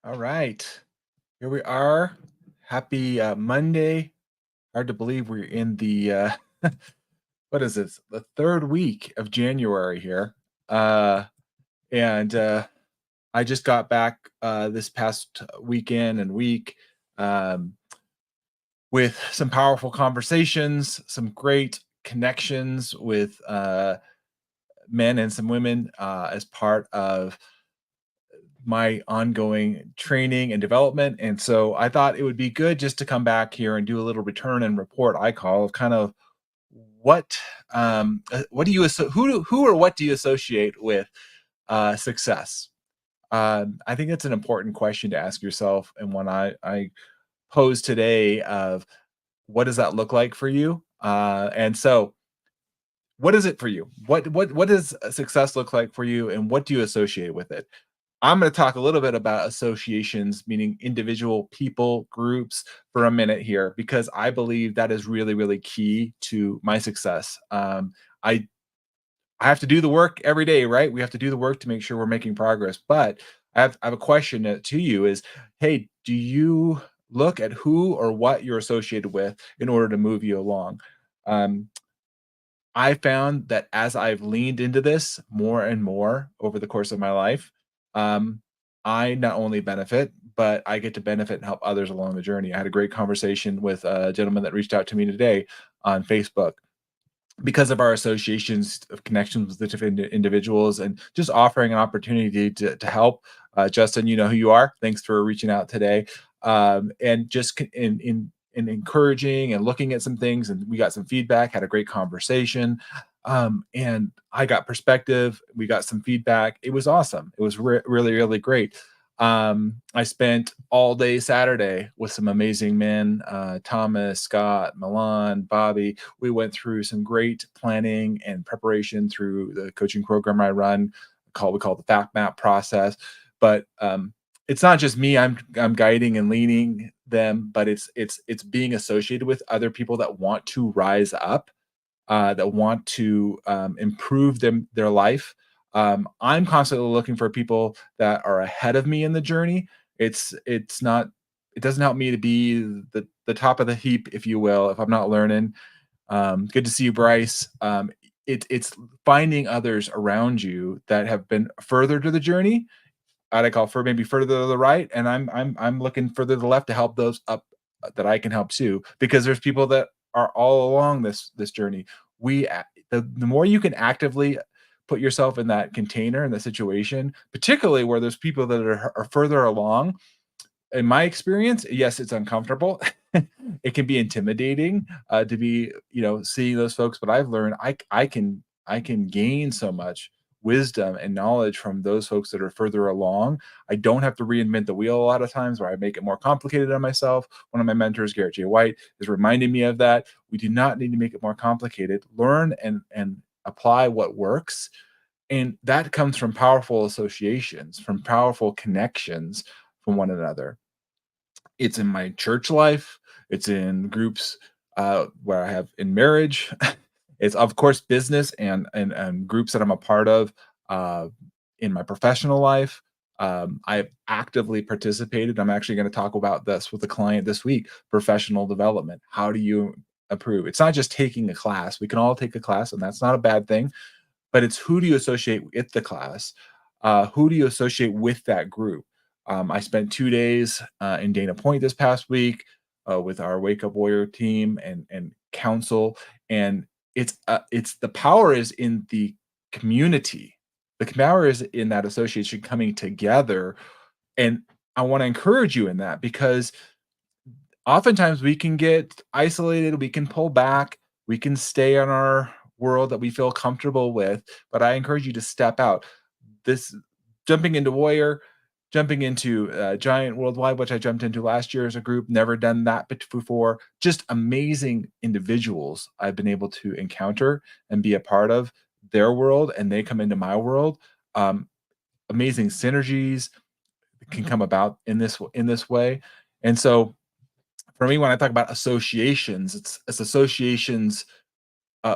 All right. Here we are. Happy Monday. Hard to believe we're in the what is this? The third week of January here. Uh and I just got back this past weekend and week um with some powerful conversations, some great connections with men and some women as part of my ongoing training and development. And so I thought it would be good just to come back here and do a little return and report I call of kind of what what do you who or what do you associate with success? I think it's an important question to ask yourself, and one I pose today of what does that look like for you? And so, what is it for you? What does success look like for you, and what do you associate with it? I'm going to talk a little bit about associations, meaning individual people, groups, for a minute here, because I believe that is really, really key to my success. I I have to do the work every day, right? We have to do the work to make sure we're making progress. But I have a question to you: Is hey, do you look at who or what you're associated with in order to move you along? Um, I found that as I've leaned into this more and more over the course of my life, um, I not only benefit, but I get to benefit and help others along the journey. I had a great conversation with a gentleman that reached out to me today on Facebook because of our associations of connections with the different individuals and just offering an opportunity to help. Justin, you know who you are. Thanks for reaching out today. And just in encouraging and looking at some things, and we got some feedback, had a great conversation. And I got perspective. We got some feedback. It was awesome. It was really, really great. I spent all day Saturday with some amazing men, Thomas, Scott, Milan, Bobby. We went through some great planning and preparation through the coaching program I run, we call the Fact Map process. But it's not just me. I'm guiding and leading them, but it's being associated with other people that want to rise up, that want to improve their life. I'm constantly looking for people that are ahead of me in the journey. It's not it doesn't help me to be the top of the heap, if you will, if I'm not learning. Good to see you, Bryce. It's finding others around you that have been further to the journey. I call for maybe further to the right, and I'm looking further to the left to help those up that I can help too, because there's people that are all along this journey. The more you can actively put yourself in that container in the situation, particularly where there's people that are further along. In my experience, yes, it's uncomfortable. It can be intimidating to be, seeing those folks. But I've learned I can gain so much wisdom and knowledge from those folks that are further along. I don't have to reinvent the wheel a lot of times, where I make it more complicated on myself. One of my mentors, Garrett J. White, is reminding me of that. We do not need to make it more complicated. Learn and apply what works, and that comes from powerful associations, from powerful connections from one another. It's in my church life. It's in groups where I have in marriage. It's of course business and groups that I'm a part of uh, in my professional life. I've actively participated. I'm actually going to talk about this with a client this week. Professional development. How do you improve? It's not just taking a class. We can all take a class, and that's not a bad thing. But it's who do you associate with the class? Who do you associate with that group? I spent 2 days in Dana Point this past week with our Wake Up Warrior team and council, and it's the power is in the community. The power is in that association coming together, and I want to encourage you in that, because oftentimes we can get isolated, we can pull back, we can stay in our world that we feel comfortable with. But I encourage you to step out. This jumping into Warrior, jumping into Giant Worldwide, which I jumped into last year as a group, never done that before. Just amazing individuals I've been able to encounter and be a part of their world, and they come into my world. Um, Amazing synergies can come about in this way. And so for me, when I talk about associations, it's associations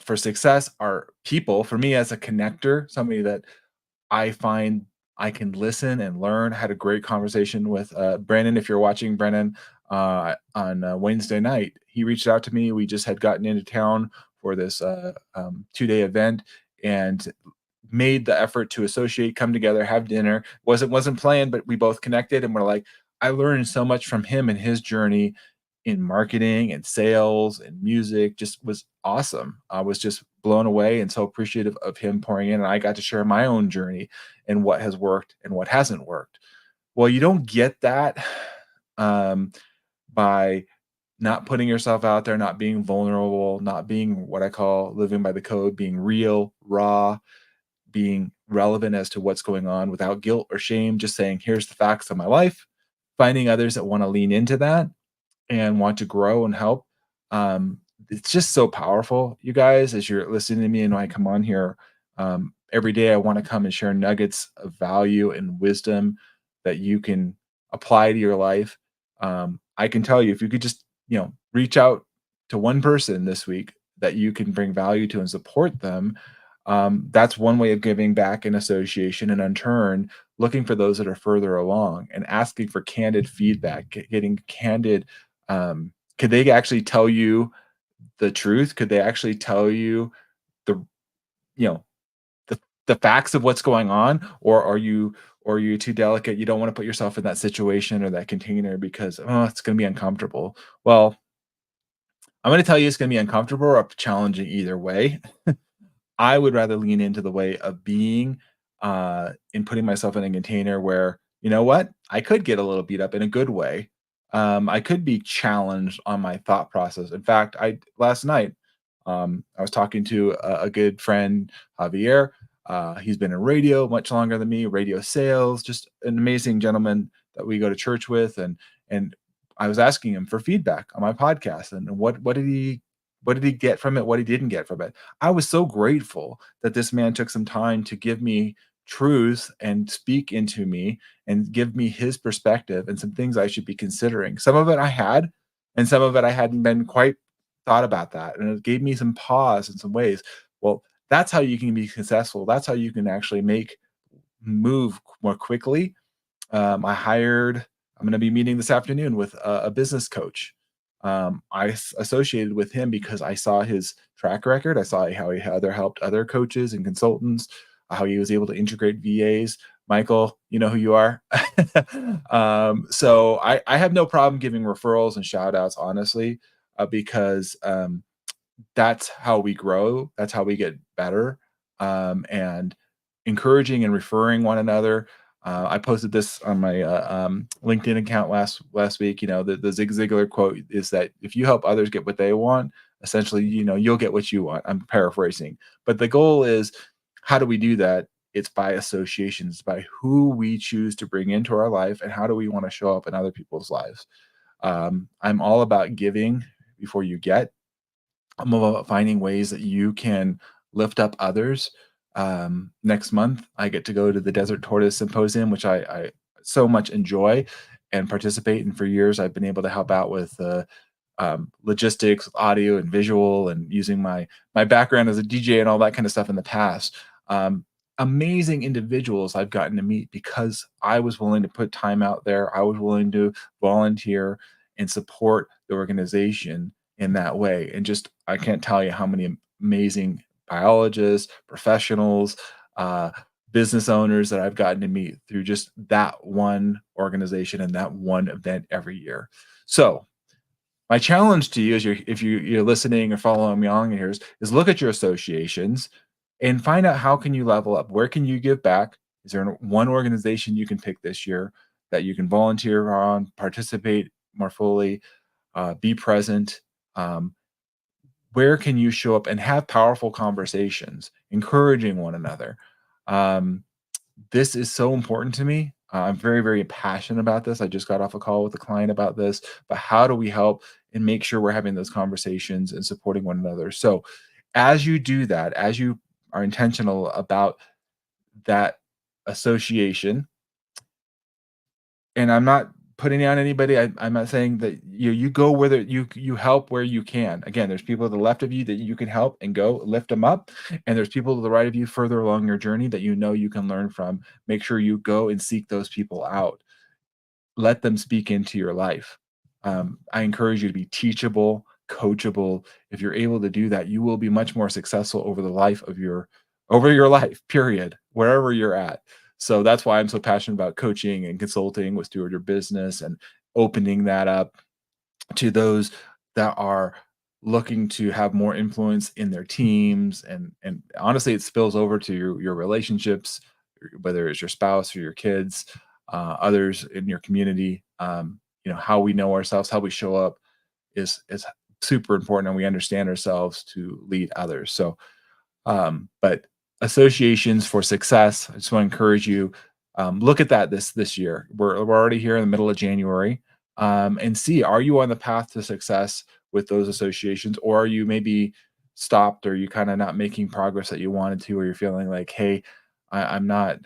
for success are people. For me, as a connector, somebody that I find I can listen and learn. I had a great conversation with Brennan. If you're watching, Brennan, on Wednesday night, he reached out to me. We just had gotten into town for this 2-day event and made the effort to associate, come together, have dinner. Wasn't planned, but we both connected, and we're like, I learned so much from him and his journey in marketing and sales and music. Just was awesome. I was just blown away and so appreciative of him pouring in, and I got to share my own journey and what has worked and what hasn't worked. Well, you don't get that um, by not putting yourself out there, not being vulnerable, not being what I call living by the code, being real, raw, being relevant as to what's going on without guilt or shame, just saying, here's the facts of my life, finding others that want to lean into that and want to grow and help. Um, it's just so powerful, you guys, as you're listening to me and when I come on here. Every day, I want to come and share nuggets of value and wisdom that you can apply to your life. I can tell you, if you could just, reach out to one person this week that you can bring value to and support them, that's one way of giving back in association, and in turn, looking for those that are further along and asking for candid feedback, getting candid. Could they actually tell you the truth? Could they actually tell you the you know the the facts of what's going on, or are you too delicate? You don't want to put yourself in that situation or that container because it's going to be uncomfortable. Well, I'm going to tell you it's going to be uncomfortable or challenging either way. I would rather lean into the way of being, in putting myself in a container where, you know what? I could get a little beat up in a good way. I could be challenged on my thought process. In fact, I last night, I was talking to a good friend, Javier. He's been in radio much longer than me, radio sales, just an amazing gentleman that we go to church with, and I was asking him for feedback on my podcast and what did he get from it, what he didn't get from it. I was so grateful that this man took some time to give me truth and speak into me and give me his perspective and some things I should be considering. Some of it I had, and some of it I hadn't been quite thought about that. And it gave me some pause in some ways. Well, that's how you can be successful. That's how you can actually move more quickly. I'm going to be meeting this afternoon with a business coach. Associated with him because I saw his track record. I saw how he had other helped other coaches and consultants, how he was able to integrate VAs. Michael, you know who you are. So I have no problem giving referrals and shout outs, honestly, because that's how we grow. That's how we get better. And encouraging and referring one another. I posted this on my LinkedIn account last week. The Zig Ziglar quote is that if you help others get what they want, essentially, you'll get what you want. I'm paraphrasing, but the goal is, how do we do that? It's by associations, by who we choose to bring into our life, and how do we want to show up in other people's lives. I'm all about giving before you get. I'm about finding ways that you can lift up others. Next month, I get to go to the Desert Tortoise Symposium, which I so much enjoy and participate in. For years, I've been able to help out with logistics, audio and visual, and using my background as a DJ and all that kind of stuff in the past. Amazing individuals I've gotten to meet because I was willing to put time out there. I was willing to volunteer and support the organization in that way. And just, I can't tell you how many amazing biologists, professionals, uh, business owners that I've gotten to meet through just that one organization and that one event every year. So, my challenge to you is, if you're listening or following me on here, is look at your associations and find out how can you level up. Where can you give back? Is there one organization you can pick this year that you can volunteer on, participate more fully, be present? Um, where can you show up and have powerful conversations, encouraging one another? Um, this is so important to me. I'm very, very passionate about this. I just got off a call with a client about this, but how do we help and make sure we're having those conversations and supporting one another? So, as you do that, as you are intentional about that association, and I'm not putting down anybody. I'm not saying that you go where you help where you can. Again, there's people to the left of you that you can help and go lift them up, and there's people to the right of you further along your journey that you know you can learn from. Make sure you go and seek those people out. Let them speak into your life. I encourage you to be teachable, coachable. If you're able to do that, you will be much more successful over your life, period, wherever you're at. So that's why I'm so passionate about coaching and consulting with Steward Your Business and opening that up to those that are looking to have more influence in their teams, and honestly it spills over to your relationships, whether it's your spouse or your kids, others in your community. How we know ourselves, how we show up is super important, and we understand ourselves to lead others. So but associations for success, I just want to encourage you, look at that this year. We're already here in the middle of January, and see, are you on the path to success with those associations, or are you maybe stopped, or you kind of not making progress that you wanted to, or you're feeling like, hey, I'm not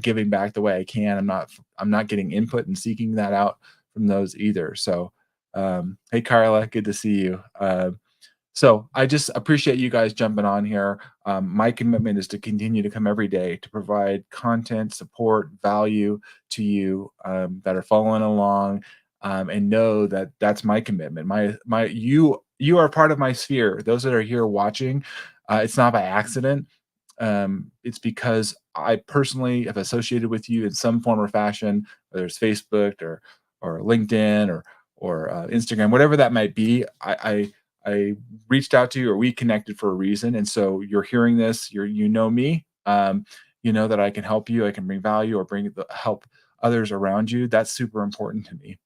giving back the way I can. I'm not getting input and seeking that out from those either. So hey Carla, good to see you. So I just appreciate you guys jumping on here. My commitment is to continue to come every day to provide content, support, value to you that are following along, and know that that's my commitment. You are part of my sphere. Those that are here watching, it's not by accident. It's because I personally have associated with you in some form or fashion, whether it's Facebook or LinkedIn or Instagram, whatever that might be. I reached out to you, or we connected for a reason, and so you're hearing this. You know me. You know that I can help you. I can bring value or help others around you. That's super important to me.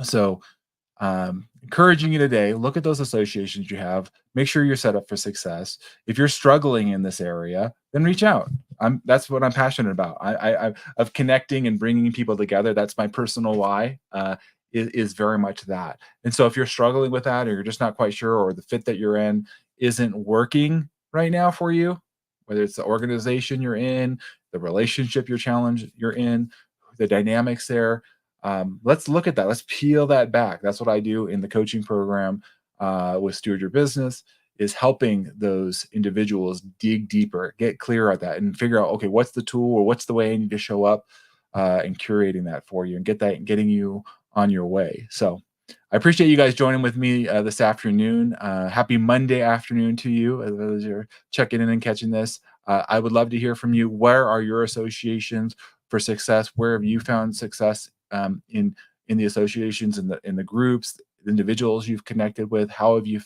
So encouraging you today, look at those associations you have, make sure you're set up for success. If you're struggling in this area, then reach out. That's what I'm passionate about. Of connecting and bringing people together. That's my personal why. Is very much that. And so if you're struggling with that, or you're just not quite sure, or the fit that you're in isn't working right now for you, whether it's the organization you're in, the relationship you're in, the dynamics there, let's look at that. Let's peel that back. That's what I do in the coaching program with Steward Your Business, is helping those individuals dig deeper, get clear at that, and figure out, okay, what's the tool, or what's the way I need to show up, and curating that for you and getting you on your way. So I appreciate you guys joining with me this afternoon. Happy Monday afternoon to you as you're checking in and catching this. I would love to hear from you. Where are your associations for success? Where have you found success in the associations, in the groups, the individuals you've connected with? How have you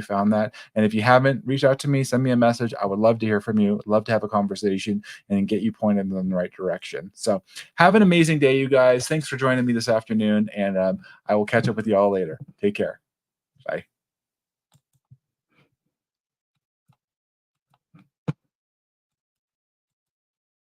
found that? And if you haven't, reach out to me, send me a message. I would love to hear from you. I'd love to have a conversation and get you pointed in the right direction. So have an amazing day, you guys. Thanks for joining me this afternoon, and I will catch up with you all later. Take care. Bye.